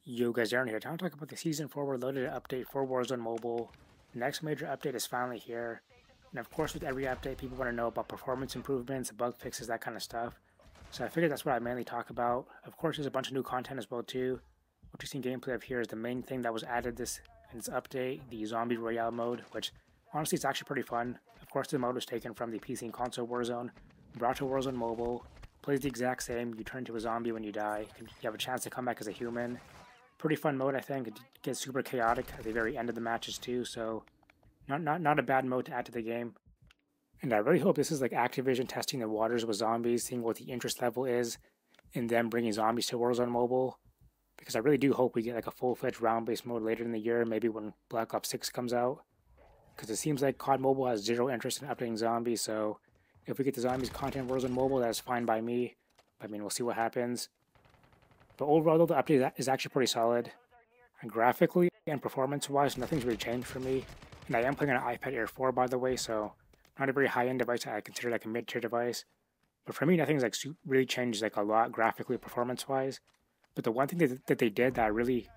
Yo guys, Aaron here. Time to talk about the Season 4 Reloaded update for Warzone Mobile. The next major update is finally here. And of course, with every update, people want to know about performance improvements, bug fixes, that kind of stuff. So I figured that's what I mainly talk about. Of course, there's a bunch of new content as well too. What you've seen gameplay of here is the main thing that was added in this update, the Zombie Royale mode, which honestly is actually pretty fun. Of course, the mode was taken from the PC and console Warzone, brought to Warzone Mobile. Plays the exact same. You turn into a zombie when you die. You have a chance to come back as a human. Pretty fun mode, I think. It gets super chaotic at the very end of the matches too, so not a bad mode to add to the game. And I really hope this is like Activision testing the waters with zombies, seeing what the interest level is in them bringing zombies to Warzone Mobile. Because I really do hope we get like a full-fledged round-based mode later in the year, maybe when Black Ops 6 comes out. Because it seems like COD Mobile has zero interest in updating zombies, so if we get the zombies content in Warzone Mobile, that's fine by me. I mean, we'll see what happens. But overall, though, the update is actually pretty solid. And graphically and performance-wise, nothing's really changed for me. And I am playing on an iPad Air 4, by the way, so not a very high-end device. I consider like a mid-tier device. But for me, nothing's like really changed like a lot graphically, performance-wise. But the one thing that they did that I really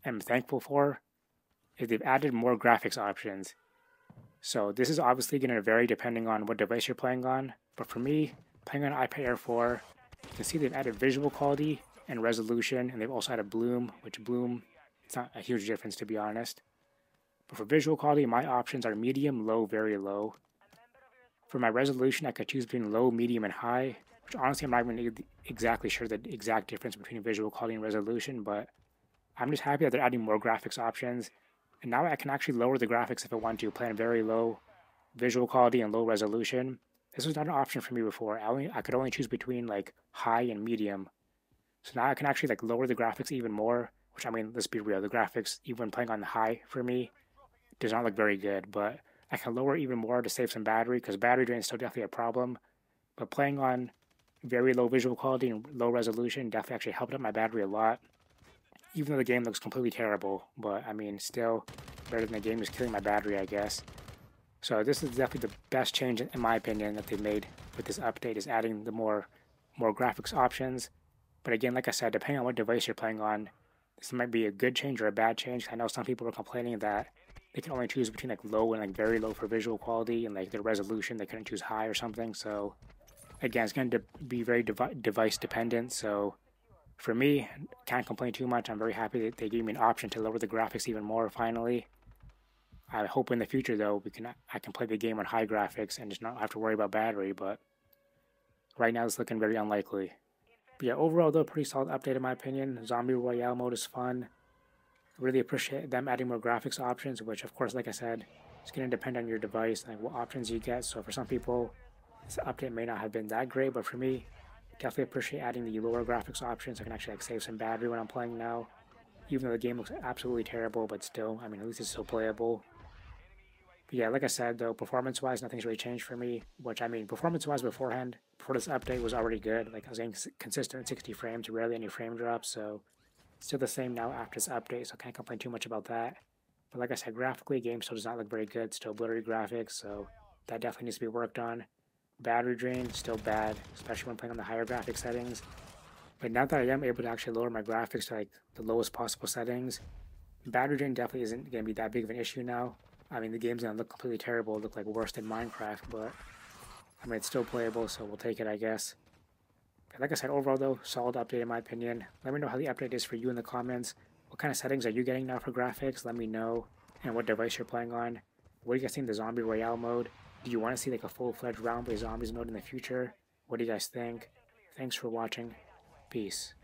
am thankful for is they've added more graphics options. So this is obviously going to vary depending on what device you're playing on. But for me, playing on an iPad Air 4, you can see they've added visual quality and resolution, and they've also added bloom, which bloom, it's not a huge difference to be honest. But for visual quality, my options are medium, low, very low. For my resolution, I could choose between low, medium, and high, which honestly I'm not even exactly sure the exact difference between visual quality and resolution, but I'm just happy that they're adding more graphics options. And now I can actually lower the graphics if I want to, play in very low visual quality and low resolution. This was not an option for me before. I could only choose between like high and medium. So now I can actually like lower the graphics even more, which I mean, let's be real, the graphics, even when playing on the high for me, does not look very good, but I can lower even more to save some battery, because battery drain is still definitely a problem. But playing on very low visual quality and low resolution definitely actually helped up my battery a lot. Even though the game looks completely terrible, but I mean, still better than the game is killing my battery, I guess. So this is definitely the best change, in my opinion, that they've made with this update, is adding the more graphics options. But again, like I said, depending on what device you're playing on, this might be a good change or a bad change. I know some people were complaining that they can only choose between like low and like very low for visual quality, and like their resolution they couldn't choose high or something. So again, it's going to be very device dependent. So for me, can't complain too much. I'm very happy that they gave me an option to lower the graphics even more finally. I hope in the future though I can play the game on high graphics and just not have to worry about battery, but right now it's looking very unlikely. But yeah, overall though, pretty solid update in my opinion. Zombie Royale mode is fun. Really appreciate them adding more graphics options, which of course, like I said, it's going to depend on your device, like what options you get. So for some people, this update may not have been that great, but for me, definitely appreciate adding the lower graphics options. I can actually like save some battery when I'm playing now. Even though the game looks absolutely terrible, but still, I mean, at least it's still playable. But yeah, like I said though, performance-wise, nothing's really changed for me. Which I mean, performance-wise beforehand, before this update was already good. Like I was getting consistent at 60 frames, rarely any frame drops. So still the same now after this update, so I can't complain too much about that. But like I said, graphically, game still does not look very good. Still blurry graphics, so that definitely needs to be worked on. Battery drain, still bad, especially when playing on the higher graphic settings. But now that I am able to actually lower my graphics to like the lowest possible settings, battery drain definitely isn't going to be that big of an issue now. I mean, the game's going to look completely terrible, look like worse than Minecraft, but I mean, it's still playable, so we'll take it, I guess. But like I said, overall though, solid update in my opinion. Let me know how the update is for you in the comments. What kind of settings are you getting now for graphics? Let me know. And what device you're playing on. What do you guys think of the Zombie Royale mode? Do you want to see like a full-fledged round-based zombies mode in the future? What do you guys think? Thanks for watching. Peace.